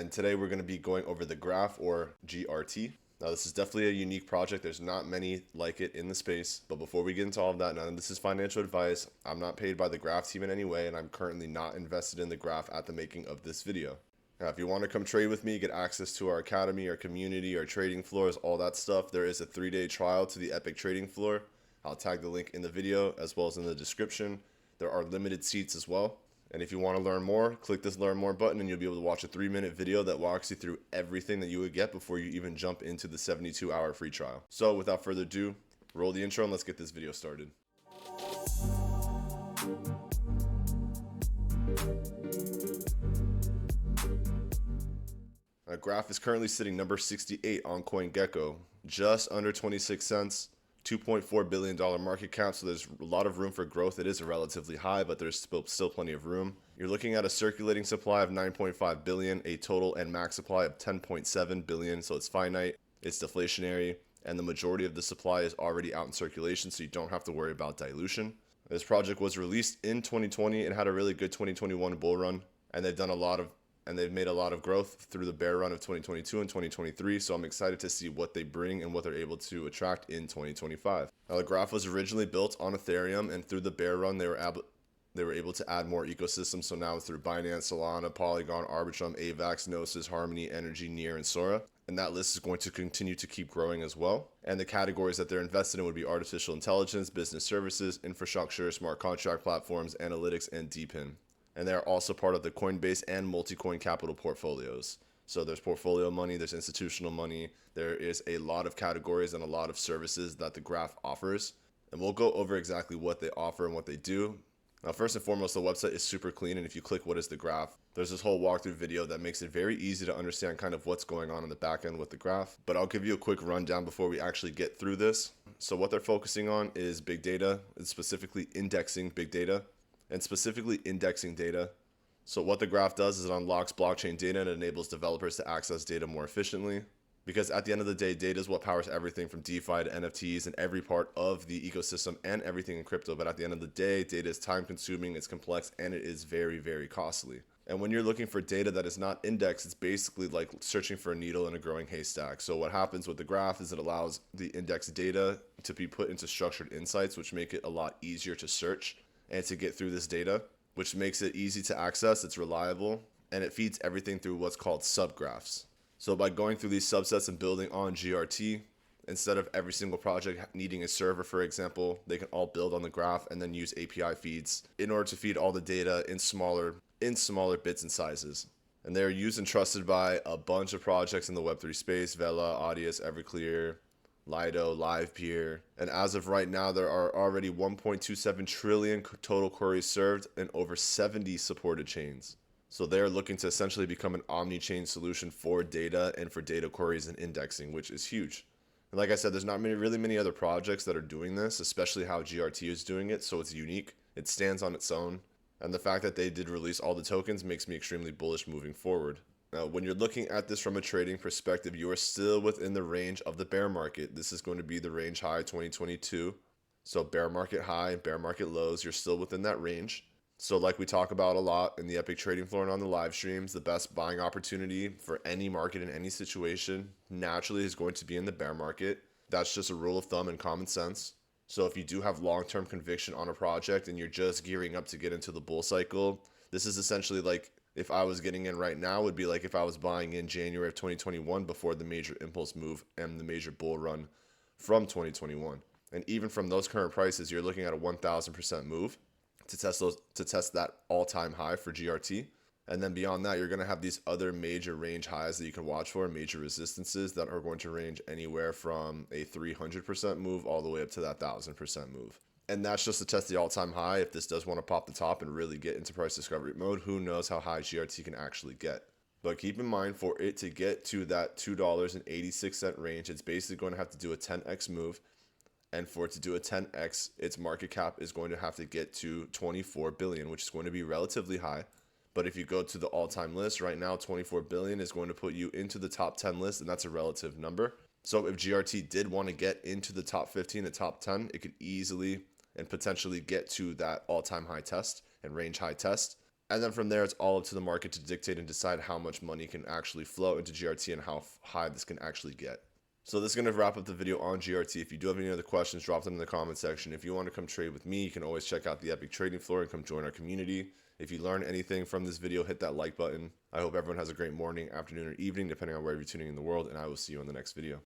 and today we're going to be going over the graph, or GRT. Now this is definitely a unique project. There's not many like it in the space, but before we get into all of that, none of this is financial advice. I'm not paid by the graph team in any way, and I'm currently not invested in the graph at the making of this video. Now, if you want to come trade with me, get access to our academy, our community, our trading floors, all that stuff, there is a 3-day trial to the EPIQ Trading Floor. I'll tag the link in the video as well as in the description. There are limited seats as well. And if you want to learn more, click this learn more button and you'll be able to watch a 3-minute video that walks you through everything that you would get before you even jump into the 72-hour free trial. So without further ado, roll the intro and let's get this video started. Our graph is currently sitting number 68 on CoinGecko, just under 26 cents. $2.4 billion market cap, so there's a lot of room for growth. It is relatively high, but there's still plenty of room. You're looking at a circulating supply of 9.5 billion, a total and max supply of 10.7 billion, so it's finite, it's deflationary, and the majority of the supply is already out in circulation, so you don't have to worry about dilution. This project was released in 2020 and had a really good 2021 bull run, and they've made a lot of growth through the bear run of 2022 and 2023, so I'm excited to see what they bring and what they're able to attract in 2025. Now, the graph was originally built on Ethereum, and through the bear run, they were able to add more ecosystems, so now through Binance, Solana, Polygon, Arbitrum, AVAX, Gnosis, Harmony, Energy, Near, and Sora. And that list is going to continue to keep growing as well. And the categories that they're invested in would be artificial intelligence, business services, infrastructure, smart contract platforms, analytics, and DePIN. And they're also part of the Coinbase and multi-coin capital portfolios. So there's portfolio money, there's institutional money, there is a lot of categories and a lot of services that the graph offers. And we'll go over exactly what they offer and what they do. Now, first and foremost, the website is super clean, and if you click what is the graph, there's this whole walkthrough video that makes it very easy to understand kind of what's going on in the back end with the graph. But I'll give you a quick rundown before we actually get through this. So what they're focusing on is big data, and specifically indexing big data. And specifically indexing data. So what the graph does is it unlocks blockchain data and enables developers to access data more efficiently. Because at the end of the day, data is what powers everything from DeFi to NFTs and every part of the ecosystem and everything in crypto. But at the end of the day, data is time consuming, it's complex, and it is very, very costly. And when you're looking for data that is not indexed, it's basically like searching for a needle in a growing haystack. So what happens with the graph is it allows the indexed data to be put into structured insights, which make it a lot easier to search and to get through this data, which makes it easy to access, it's reliable, and it feeds everything through what's called subgraphs. So by going through these subsets and building on GRT, instead of every single project needing a server, for example, they can all build on the graph and then use API feeds in order to feed all the data in smaller bits and sizes. And they're used and trusted by a bunch of projects in the Web3 space: Vela, Audius, Everclear, Lido, LivePeer, and as of right now, there are already 1.27 trillion total queries served and over 70 supported chains. So they're looking to essentially become an omni-chain solution for data and for data queries and indexing, which is huge. And like I said, there's not really many other projects that are doing this, especially how GRT is doing it, so it's unique. It stands on its own, and the fact that they did release all the tokens makes me extremely bullish moving forward. Now, when you're looking at this from a trading perspective, you are still within the range of the bear market. This is going to be the range high 2022. So bear market high, bear market lows, you're still within that range. So like we talk about a lot in the EPIQ Trading Floor and on the live streams, the best buying opportunity for any market in any situation naturally is going to be in the bear market. That's just a rule of thumb and common sense. So if you do have long-term conviction on a project and you're just gearing up to get into the bull cycle, this is essentially like, if I was getting in right now, would be like if I was buying in January of 2021 before the major impulse move and the major bull run from 2021. And even from those current prices, you're looking at a 1,000% move to test that all-time high for GRT. And then beyond that, you're going to have these other major range highs that you can watch for, major resistances that are going to range anywhere from a 300% move all the way up to that 1,000% move. And that's just to test the all-time high. If this does want to pop the top and really get into price discovery mode, who knows how high GRT can actually get. But keep in mind, for it to get to that $2.86 range, it's basically going to have to do a 10x move. And for it to do a 10x, its market cap is going to have to get to 24 billion, which is going to be relatively high. But if you go to the all-time list right now, 24 billion is going to put you into the top 10 list, and that's a relative number. So if GRT did want to get into the top 15, the top 10, it could easily and potentially get to that all-time high test and range high test. And then from there, it's all up to the market to dictate and decide how much money can actually flow into GRT and how high this can actually get. So this is going to wrap up the video on GRT. If you do have any other questions, drop them in the comment section. If you want to come trade with me, you can always check out the EPIQ Trading Floor and come join our community. If you learned anything from this video, hit that like button. I hope everyone has a great morning, afternoon, or evening, depending on where you're tuning in the world, and I will see you in the next video.